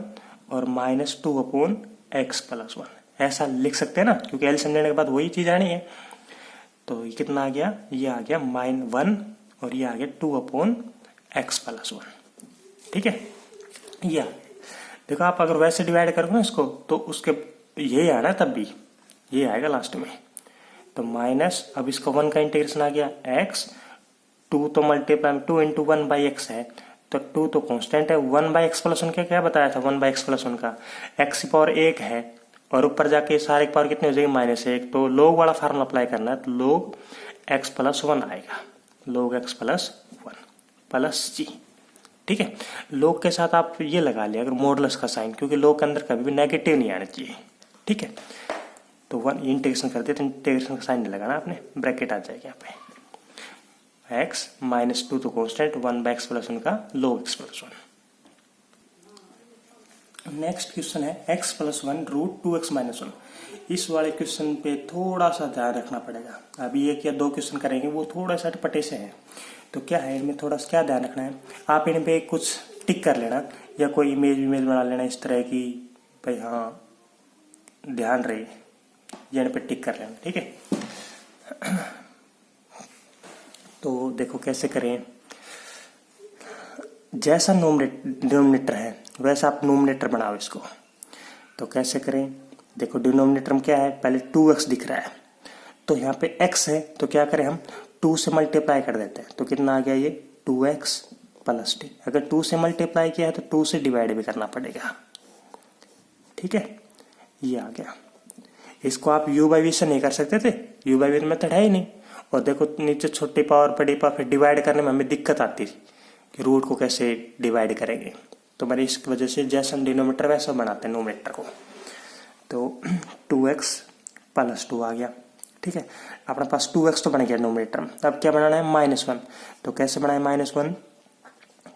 और -2 अपॉन x प्लस 1, ऐसा लिख सकते हैं ना, क्योंकि एलसीएम लेने के बाद वही चीज आनी है। तो ये कितना आ गया, ये आ गया -1 और ये आ गया 2 अपॉन x प्लस 1। ठीक है, ये देखो, आप अगर वैसे डिवाइड करोगे ना इसको, तो उसके यही आना तब भी ये आएगा लास्ट में। तो माइनस, अब इसका 1 का इंटीग्रेशन आ गया, x 2 तो मल्टीप्लाई 2 इंटू 1 बाई एक्स है, तो 2 तो कांस्टेंट है, 1 बाई एक्स प्लस 1 क्या बताया था, 1 बाई एक्स प्लस 1 का x की पावर 1 है, और ऊपर जाके सारे की पावर कितनी हो जाएगी, -1। तो लोग वाला फार्मूला अप्लाई करना है, तो लोग x प्लस 1 आएगा, लोग x प्लस 1 प्लस g। ठीक है, लोग के साथ आप ये लगा लिया अगर मॉडुलस का साइन, क्योंकि लोग के अंदर कभी भी नेगेटिव नहीं आना चाहिए। ठीक है, तो 1 इंटीग्रेशन कर दिया, तो इंटीग्रेशन का साइन नहीं लगाना आपने, ब्रैकेट आ जाएगा यहाँ पे, x -2 तो कांस्टेंट, 1 बाई एक्स प्लस 1 का log x plus 1। Next question है x plus 1 root 2x minus 1। इस वाले क्वेश्चन पे थोड़ा सा ध्यान रखना पड़ेगा, अभी 1 या 2 क्वेश्चन करेंगे, वो थोड़ा सा अटपटे से है। तो क्या है इनमें, थोड़ा सा क्या ध्यान रखना है, आप इन पे कुछ टिक कर लेना, या कोई इमेज बना लेना इस तरह की, भाई हाँ ध्यान रहे, ये इन पे टिक कर लेना। ठीक है, तो देखो कैसे करें, जैसा डिनोमिनेटर है वैसा आप नोमिनेटर बनाओ इसको। तो कैसे करें, देखो डिनोमिनेटर में क्या है, पहले 2x दिख रहा है, तो यहाँ पे x है, तो क्या करें हम 2 से मल्टीप्लाई कर देते हैं, तो कितना आ गया ये 2x प्लस t। अगर 2 से मल्टीप्लाई किया है तो 2 से डिवाइड भी करना पड़ेगा। ठीक है, ये आ गया। इसको आप u बाई वी से नहीं कर सकते थे, u बाई वी मेथड है ही नहीं। और देखो नीचे छोटी पावर बड़ी पावर, फिर डिवाइड करने में हमें दिक्कत आती कि रूट को कैसे डिवाइड करेंगे, तो मैंने इसकी वजह से जैसा डिनोमिनेटर वैसा बनाते हैं नोमिनेटर को। तो 2x प्लस 2 आ गया। ठीक है, अपने पास 2x तो बन गया नोमिनेटर में, अब क्या बनाना है, -1। तो कैसे बनाए -1,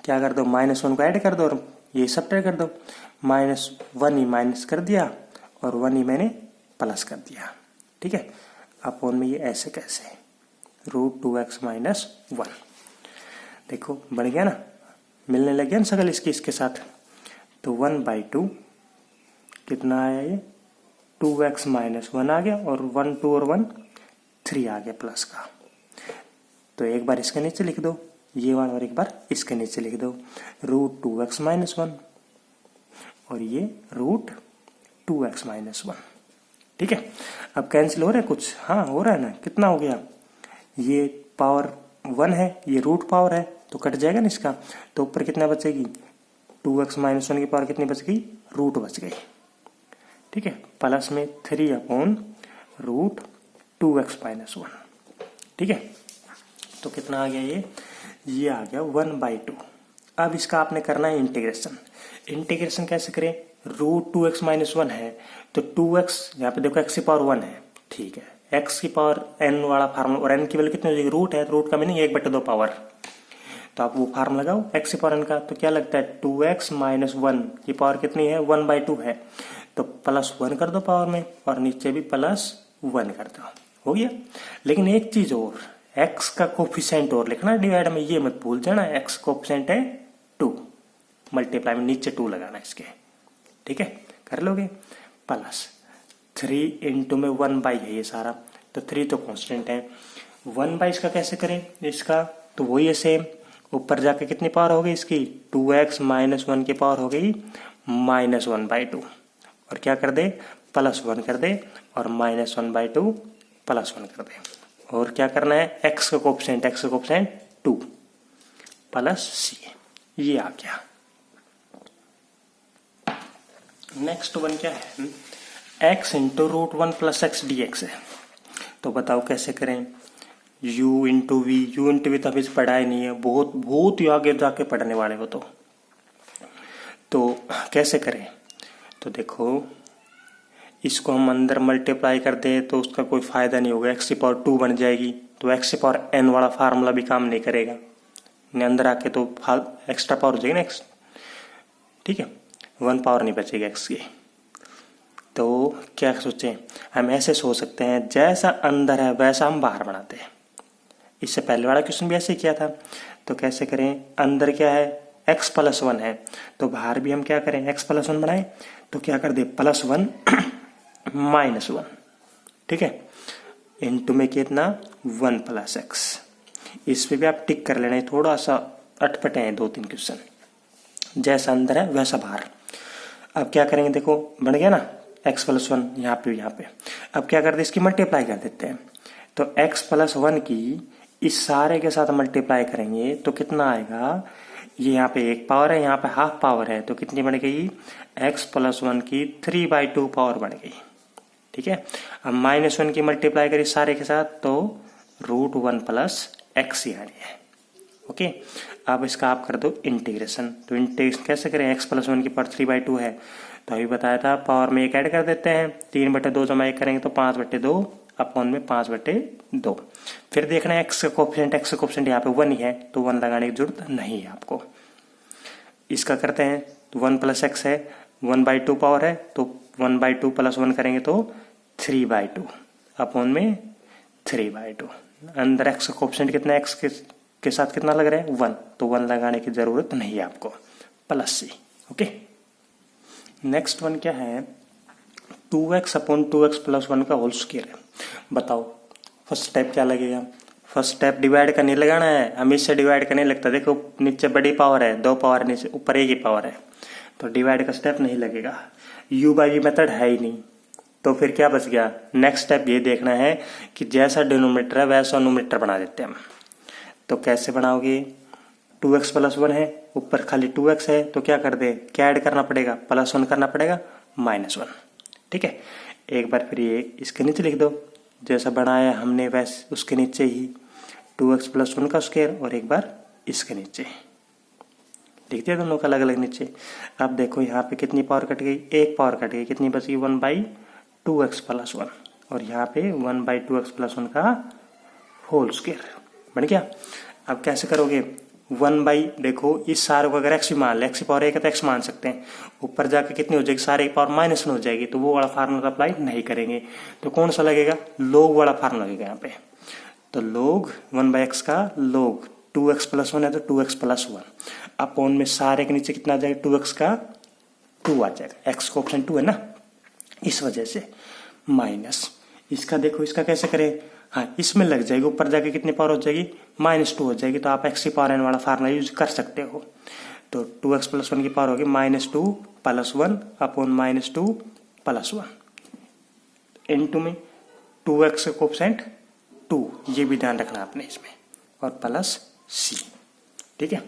क्या कर दो, -1 को ऐड कर दो और ये सब्ट्रैक्ट कर दो, -1 ही माइनस कर दिया और 1 ही मैंने प्लस कर दिया। ठीक है, अपॉन में ये ऐसे कैसे, रूट 2x माइनस 1। देखो बढ़ गया ना, मिलने लग गया ना शकल इसकी इसके साथ। तो 1/2 कितना आया, ये 2x माइनस 1 आ गया, और 1 2 और 1 3 आ गया प्लस का। तो एक बार इसके नीचे लिख दो ये वाला, और एक बार इसके नीचे लिख दो, रूट 2x माइनस 1 और ये रूट 2x माइनस 1। ठीक है, अब कैंसिल हो रहा है कुछ, हाँ हो रहा है ना, कितना हो गया, ये पावर 1 है, ये रूट पावर है, तो कट जाएगा ना इसका, तो ऊपर कितना बचेगी 2x माइनस 1 की पावर कितनी बच गई, रूट बच गई। ठीक है, प्लस में 3/√2x माइनस 1। ठीक है, तो कितना आ गया ये आ गया 1/2। अब इसका आपने करना है इंटीग्रेशन। इंटीग्रेशन कैसे करें, √2x माइनस 1 है तो 2x, यहाँ पे देखो x की पावर 1 है। ठीक है, x की पावर n वाला फार्मूला, और n की वैल्यू कितनी हो जाएगी, रूट है, रूट का मीनिंग 1/2 पावर। तो आप वो फार्मूला लगाओ x की पावर n का, तो क्या लगता है 2x माइनस 1 की पावर कितनी है, 1/2 है। तो +1 कर दो पावर में, और नीचे भी +1 कर दो, हो गया। लेकिन एक चीज और, x का कोफिशिएंट और लिखना डिवाइड में, ये मत भूल जाना, x कोफिशिएंट है 2, मल्टीप्लाई में नीचे 2 लगाना इसके। ठीक है, कर लोगे। +3 इंटू में 1/, है ये सारा, तो 3 तो कांस्टेंट है। 1/, इसका कैसे करें, इसका तो वही है सेम, ऊपर जाके कितनी पावर हो गई इसकी, 2x माइनस 1 की पावर हो गई -1/2, और क्या कर दे, +1 कर दे, और -1/2 +1 कर दे। और क्या करना है, x का कोफिशिएंट 2 प्लस c, ये आ गया। नेक्स्ट वन क्या है, x into √1 plus x dx है। तो बताओ कैसे करें, u into v, u into v तो अभी पढ़ा ही नहीं है, बहुत ही आगे जाके पढ़ने वाले हो। तो कैसे करें, तो देखो इसको हम अंदर मल्टीप्लाई कर दें तो उसका कोई फायदा नहीं होगा, x की पावर 2 बन जाएगी, तो x की पावर n वाला फार्मूला भी काम नहीं करेगा, अंदर आके तो एक्स्ट्रा पावर हो जाएगी ना x। ठीक है, 1 पावर नहीं बचेगी x की। तो क्या सोचें, हम ऐसे सोच सकते हैं, जैसा अंदर है वैसा हम बाहर बनाते हैं। इससे पहले वाला क्वेश्चन भी ऐसे ही किया था। तो कैसे करें, अंदर क्या है, x + 1 है, तो बाहर भी हम क्या करें, x + 1 बनाए, तो क्या कर दे, +1 -1। ठीक है, इनटू में कितना 1 + x। इसमें भी आप टिक कर लेना, थोड़ा सा अटपटे हैं 2-3 क्वेश्चन, जैसा अंदर है वैसा बाहर। अब क्या करेंगे, देखो बन गया ना x + 1, यहाँ पे। अब क्या करते, इसकी मल्टीप्लाई कर देते हैं। तो x + 1 की इस सारे के साथ मल्टीप्लाई करेंगे तो कितना आएगा, ये यहाँ पे 1 पावर है, यहाँ पे हाफ पावर है, तो कितनी बन गई, x + 1 की 3/2 पावर बन गई। ठीक है, अब -1 की मल्टीप्लाई करी सारे के साथ, तो √1 प्लस x यानी है। ओके, अब इसका आप कर दो इंटीग्रेशन। तो इंटीग्रेशन कैसे करें, x + 1 की पावर 3/2 है, तो अभी बताया था पावर में 1 ऐड कर देते हैं, 3/2 जमा 1 करेंगे तो 5/2 अपॉन में 5/2। फिर देखना है x का कोफिशिएंट यहाँ पे 1 ही है, तो 1 लगाने की जरूरत नहीं है आपको। इसका करते हैं, तो 1 + x है, 1/2 पावर है, तो 1/2 + 1 करेंगे तो 3/2 अपॉन में 3/2। अंदर x का कोफिशिएंट कितना है, x के साथ कितना लग रहा है 1, तो 1 लगाने की जरूरत नहीं है आपको, +c। ओके, नेक्स्ट वन क्या है, 2x अपॉन 2x + 1 का होल स्क्वायर है। बताओ फर्स्ट स्टेप क्या लगेगा, फर्स्ट स्टेप डिवाइड का नहीं लगाना है, हम इससे डिवाइड करने लगता है। देखो नीचे बड़ी पावर है, 2 पावर, नीचे ऊपर 1 ही पावर है, तो डिवाइड का स्टेप नहीं लगेगा। u/v मेथड है ही नहीं, तो फिर क्या बच गया, नेक्स्ट स्टेप ये देखना है कि जैसा डिनोमिनेटर है वैसा न्यूमरेटर बना देते हैं हम। तो कैसे बनाओगे, 2x + 1 है, ऊपर खाली 2x है, तो क्या कर दे, क्या ऐड करना पड़ेगा, +1 करना पड़ेगा, -1। ठीक है, एक बार फिर ये इसके नीचे लिख दो, जैसा बनाया हमने वैसे उसके नीचे ही 2x + 1 का स्क्वायर, और एक बार इसके नीचे लिख दिया दोनों का अलग अलग नीचे। अब देखो यहाँ पे कितनी पावर कट गई, 1 पावर कट गई, कितनी बची 1/2x + 1, और यहाँ पे 1/2x + 1 का होल स्क्वायर बन गया। अब कैसे करोगे, 1/, देखो इस सारे को अगर x मान ले, x की पावर 1 है तो x मान सकते हैं, ऊपर जाके कितनी हो जाएगी, सारे की पावर -1 हो जाएगी, तो वो वाला फार्मूला अप्लाई नहीं करेंगे। तो कौन सा लगेगा, log वाला फार्मूला लगेगा यहाँ पे। तो log 1/x का log 2x + 1 है तो 2x + 1 अपॉन में सारे के नीचे कितना आ जाएगा, 2x का 2 आ जाएगा, x का ऑप्शन 2 है ना, इस वजह से माइनस। इसका देखो, इसका कैसे करें, हाँ इसमें लग जाएगी, ऊपर जाके कितनी पावर हो जाएगी, -2 हो जाएगी, तो आप x की पावर n वाला फार्मूला यूज कर सकते हो। तो 2x + 1 की पावर होगी -2 + 1 अपॉन -2 + 1 इनटू में 2x का कोफिशिएंट 2, ये भी ध्यान रखना आपने इसमें, और +c। ठीक है।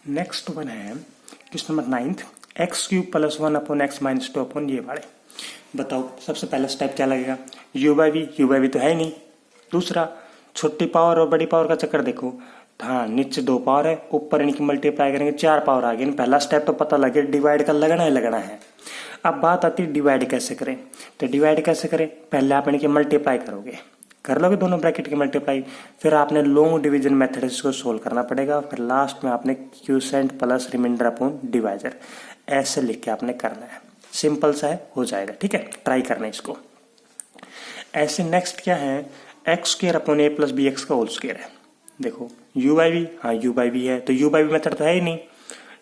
नेक्स्ट वन है क्वेश्चन नंबर 9, x³ + 1 / x - 2 ये वाले। बताओ सबसे पहला स्टेप क्या लगेगा, u/v तो है ही नहीं। दूसरा छोटी पावर और बड़ी पावर का चक्कर देखो, हाँ नीचे 2 पावर है, ऊपर इनकी मल्टीप्लाई करेंगे 4 पावर आ गई। पहला स्टेप तो पता लगे डिवाइड का लगना है। अब बात आती है डिवाइड कैसे करें। तो डिवाइड कैसे करें, पहले आप इनकी मल्टीप्लाई करोगे, कर लोगे दोनों ब्रैकेट की मल्टीप्लाई, फिर आपने लॉन्ग डिवीजन मेथड इसको सोल्व करना पड़ेगा, फिर लास्ट में आपने quotient plus remainder upon divisor ऐसे लिख के आपने करना है। सिंपल सा है, हो जाएगा। ठीक है, ट्राई करना इसको ऐसे। नेक्स्ट क्या है, x² अपॉन a + bx का होल स्क्वायर है। देखो u/v, हाँ u/v है, तो u/v मेथड तो है ही नहीं।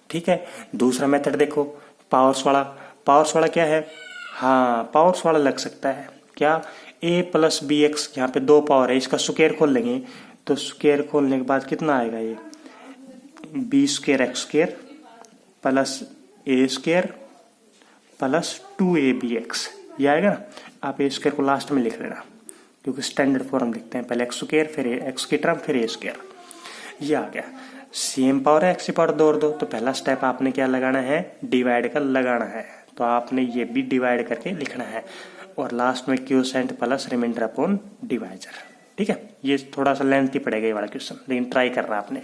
ठीक है, दूसरा मेथड देखो पावर्स वाला क्या है, हाँ पावर्स वाला लग सकता है। क्या, a + bx, यहाँ पे 2 पावर है, इसका स्क्वायर खोल लेंगे तो स्क्वायर खोलने के बाद कितना आएगा, ये b² x² + a² + 2abx, ये आएगा ना। आप a² को लास्ट में लिख लेना, क्योंकि स्टैंडर्ड फॉर्म लिखते हैं, पहले x² फिर x की टर्म फिर a², ये आ गया। सेम पावर है, x की पावर 2 और 2, तो पहला स्टेप आपने क्या लगाना है, डिवाइड का लगाना है, तो आपने ये भी डिवाइड करके लिखना है, और लास्ट में quotient plus remainder upon divisor. ठीक है, ये थोड़ा सा लेंथी पड़ेगा ये वाला क्वेश्चन, लेकिन ट्राई करना आपने।